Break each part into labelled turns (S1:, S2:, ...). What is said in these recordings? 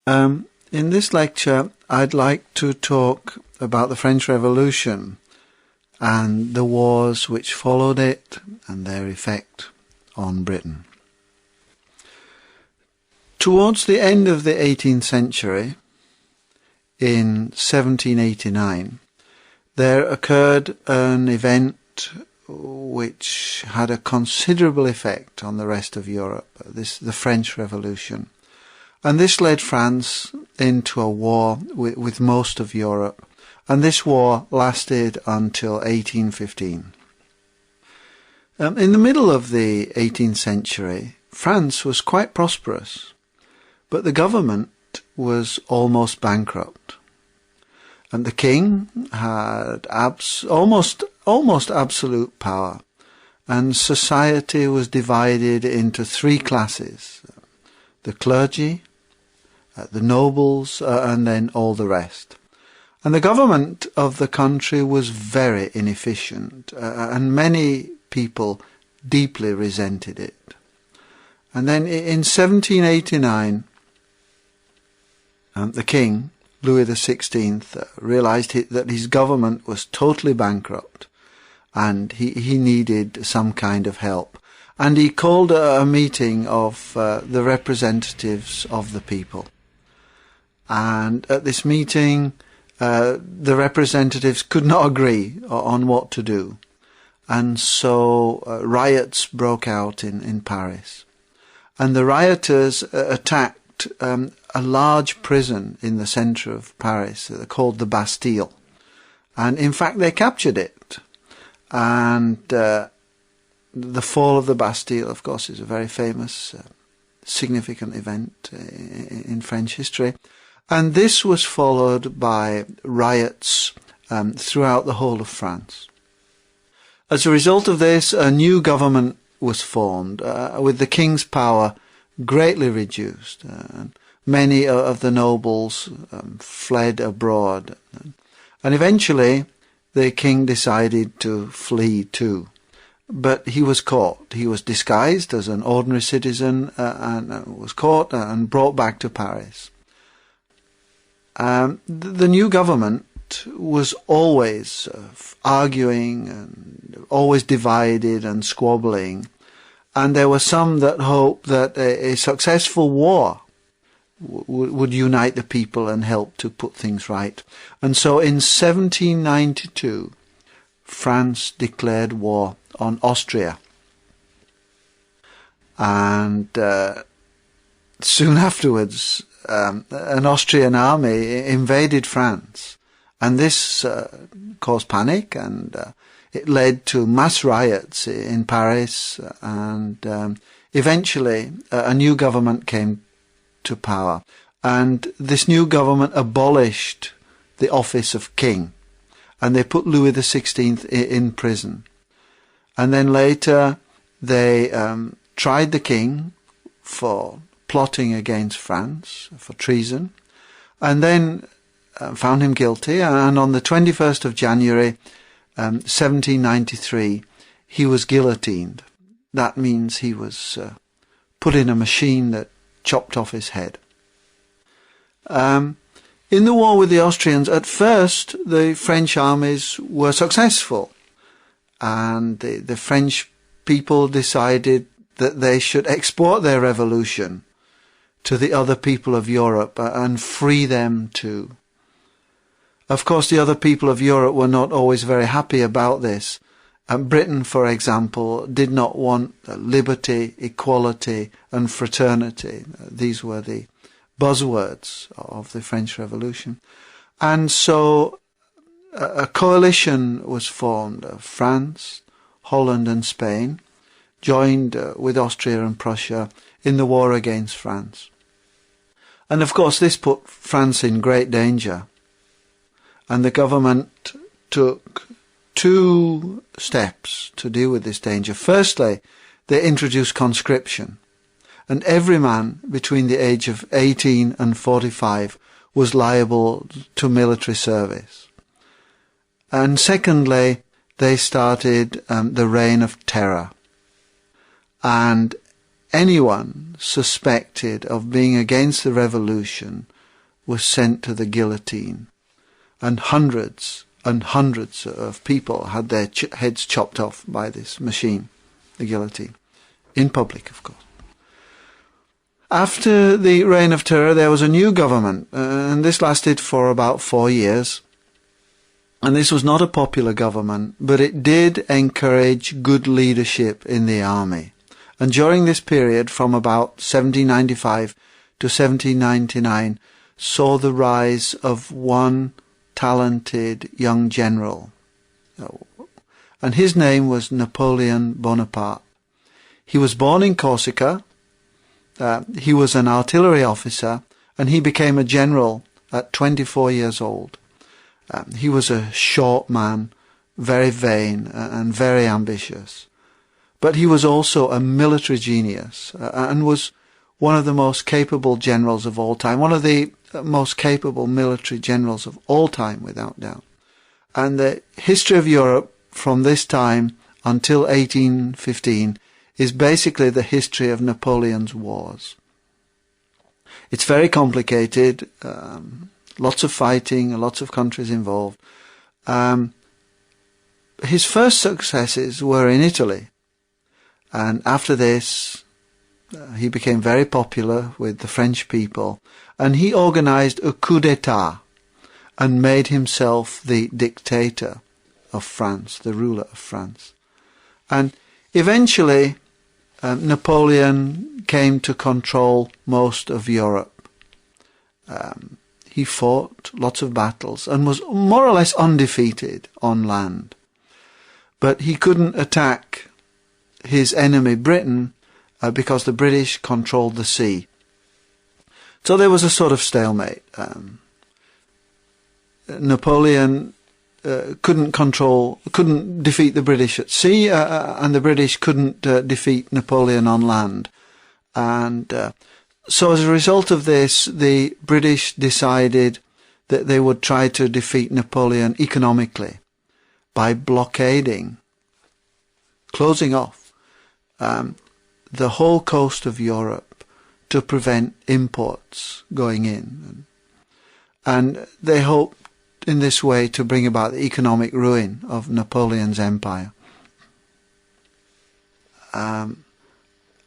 S1: In this lecture, I'd like to talk about the French Revolution and the wars which followed it and their effect on Britain. Towards the end of the 18th century, in 1789, there occurred an event which had a considerable effect on the rest of Europe, the French Revolution. And this led France into a war with most of Europe, and this war lasted until 1815. In the middle of the 18th century, France was quite prosperous, but the government was almost bankrupt. And the king had almost absolute power, and society was divided into three classes: the clergy, the nobles, and then all the rest. And the government of the country was very inefficient, and many people deeply resented it. And then in 1789, the king, Louis XVI, realized that his government was totally bankrupt and he needed some kind of help. And he called a meeting of the representatives of the people. And at this meeting, the representatives could not agree on what to do. And so riots broke out in Paris. And the rioters attacked a large prison in the centre of Paris called the Bastille. And in fact they captured it. And the fall of the Bastille, of course, is a very famous, significant event in French history. And this was followed by riots throughout the whole of France. As a result of this, a new government was formed, with the king's power greatly reduced. Many of the nobles fled abroad. And eventually, the king decided to flee too. But he was caught. He was disguised as an ordinary citizen and was caught and brought back to Paris. The new government was always arguing and always divided and squabbling. And there were some that hoped that a successful war would unite the people and help to put things right. And so in 1792, France declared war on Austria. And soon afterwards, an Austrian army invaded France. And this caused panic, and it led to mass riots in Paris, and eventually a new government came to power. And this new government abolished the office of king, and they put Louis XVI in prison. And then later they tried the king for plotting against France, for treason, and then found him guilty, and on the 21st of January 1793 he was guillotined. That means he was put in a machine that chopped off his head. In the war with the Austrians, at first the French armies were successful, and the French people decided that they should export their revolution to the other people of Europe and free them too. Of course, the other people of Europe were not always very happy about this. Britain, for example, did not want liberty, equality and fraternity. These were the buzzwords of the French Revolution. And so a coalition was formed of France, Holland and Spain, joined with Austria and Prussia in the war against France. And of course this put France in great danger. And the government took two steps to deal with this danger. Firstly, they introduced conscription, and every man between the age of 18 and 45 was liable to military service. And secondly, they started the Reign of Terror. And anyone suspected of being against the revolution was sent to the guillotine, and hundreds of people had their heads chopped off by this machine, the guillotine, in public, of course. After the Reign of Terror, there was a new government, and this lasted for about 4 years. And this was not a popular government, but it did encourage good leadership in the army. And during this period, from about 1795 to 1799, saw the rise of one talented young general. And his name was Napoleon Bonaparte. He was born in Corsica. He was an artillery officer, and he became a general at 24 years old. He was a short man, very vain and very ambitious. But he was also a military genius and was one of the most capable generals of all time, one of the most capable military generals of all time, without doubt. And the history of Europe from this time until 1815 is basically the history of Napoleon's wars. It's very complicated, lots of fighting, lots of countries involved. His first successes were in Italy, and after this he became very popular with the French people, and he organized a coup d'etat and made himself the dictator of France, the ruler of France. And eventually Napoleon came to control most of Europe. He fought lots of battles and was more or less undefeated on land. But he couldn't attack his enemy Britain because the British controlled the sea. So there was a sort of stalemate. Napoleon couldn't defeat the British at sea, and the British couldn't defeat Napoleon on land. And so as a result of this, the British decided that they would try to defeat Napoleon economically by blockading, closing off the whole coast of Europe to prevent imports going in. And they hoped in this way to bring about the economic ruin of Napoleon's empire. At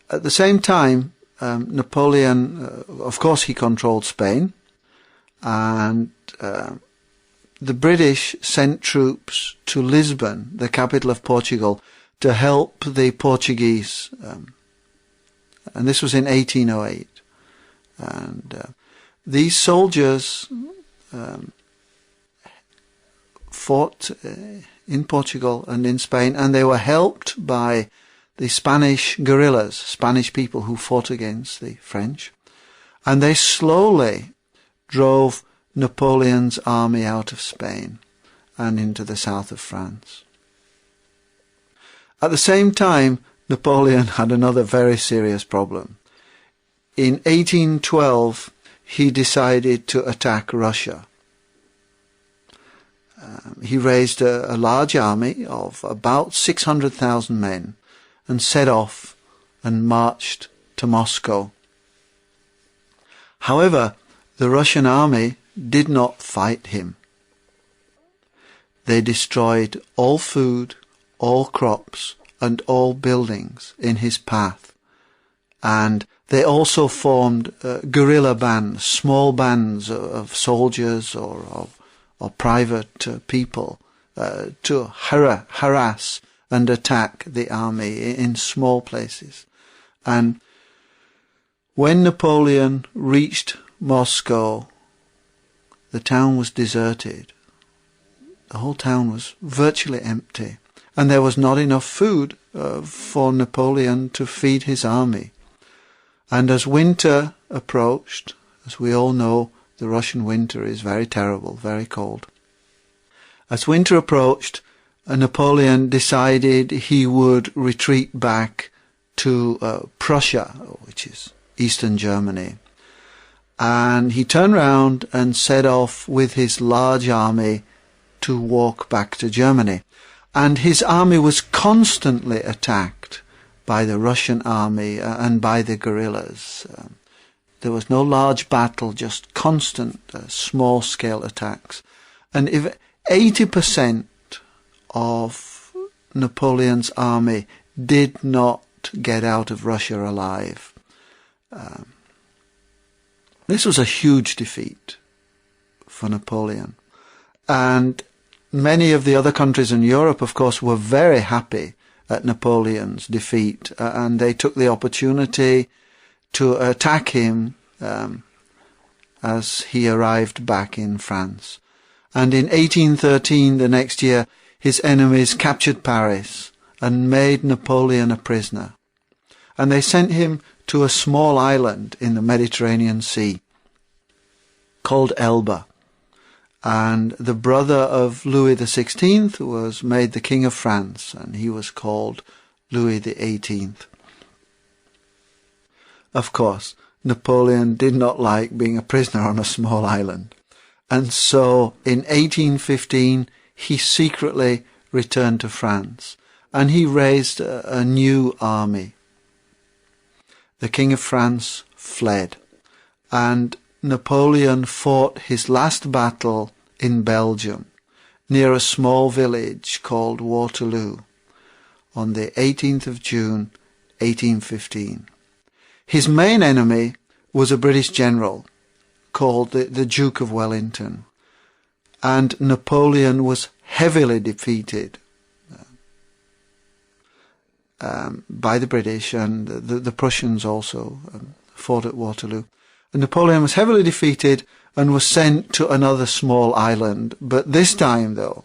S1: the same time, Napoleon, of course, he controlled Spain, and the British sent troops to Lisbon, the capital of Portugal, to help the Portuguese, and this was in 1808. And these soldiers fought in Portugal and in Spain, and they were helped by the Spanish guerrillas, Spanish people who fought against the French, and they slowly drove Napoleon's army out of Spain and into the south of France. At the same time, Napoleon had another very serious problem. In 1812, he decided to attack Russia. He raised a large army of about 600,000 men and set off and marched to Moscow. However, the Russian army did not fight him. They destroyed all food, all crops, and all buildings in his path. And they also formed guerrilla bands, small bands of soldiers or private people to harass and attack the army in small places. And when Napoleon reached Moscow, the town was deserted. The whole town was virtually empty, and there was not enough food for Napoleon to feed his army. And as winter approached, as we all know, the Russian winter is very terrible, very cold. As winter approached, Napoleon decided he would retreat back to Prussia, which is Eastern Germany. And he turned round and set off with his large army to walk back to Germany. And his army was constantly attacked by the Russian army and by the guerrillas. There was no large battle, just constant small-scale attacks. And if 80% of Napoleon's army did not get out of Russia alive, this was a huge defeat for Napoleon. And many of the other countries in Europe, of course, were very happy at Napoleon's defeat, and they took the opportunity to attack him as he arrived back in France. And in 1813, the next year, his enemies captured Paris and made Napoleon a prisoner. And they sent him to a small island in the Mediterranean Sea called Elba. And the brother of Louis XVI was made the King of France, and he was called Louis XVIII. Of course, Napoleon did not like being a prisoner on a small island, and so in 1815 he secretly returned to France, and he raised a new army. The King of France fled, and Napoleon fought his last battle in Belgium, near a small village called Waterloo, on the 18th of June, 1815. His main enemy was a British general called the Duke of Wellington, and Napoleon was heavily defeated by the British, and the Prussians also fought at Waterloo. And Napoleon was heavily defeated and was sent to another small island. But this time, though,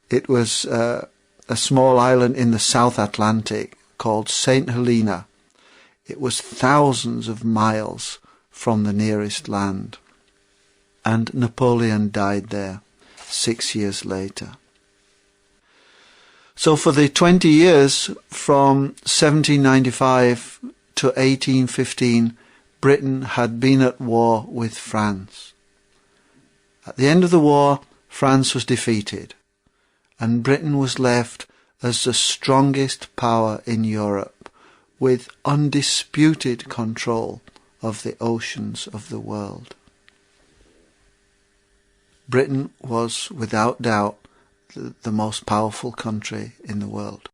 S1: it was a small island in the South Atlantic called St. Helena. It was thousands of miles from the nearest land. And Napoleon died there 6 years later. So for the 20 years from 1795 to 1815, Britain had been at war with France. At the end of the war, France was defeated, and Britain was left as the strongest power in Europe, with undisputed control of the oceans of the world. Britain was, without doubt, the most powerful country in the world.